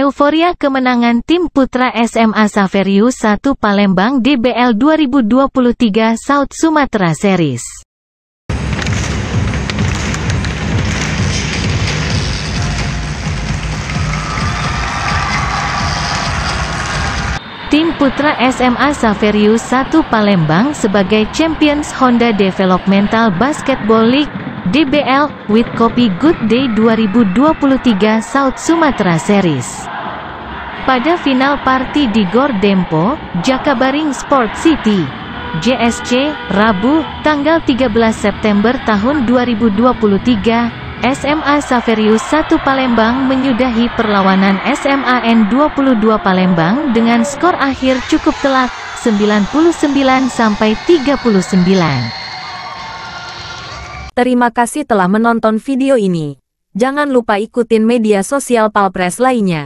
Euforia kemenangan tim putra SMA Xaverius 1 Palembang DBL 2023 South Sumatera Series. Tim putra SMA Xaverius 1 Palembang sebagai Champions Honda Developmental Basketball League DBL with Kopi Good Day 2023 South Sumatera Series. Pada final party di Gor Dempo, Jakabaring Sport City, JSC, Rabu, tanggal 13 September tahun 2023, SMA Xaverius 1 Palembang menyudahi perlawanan SMA N22 Palembang dengan skor akhir cukup telak, 99-39. Terima kasih telah menonton video ini. Jangan lupa ikutin media sosial Palpres lainnya.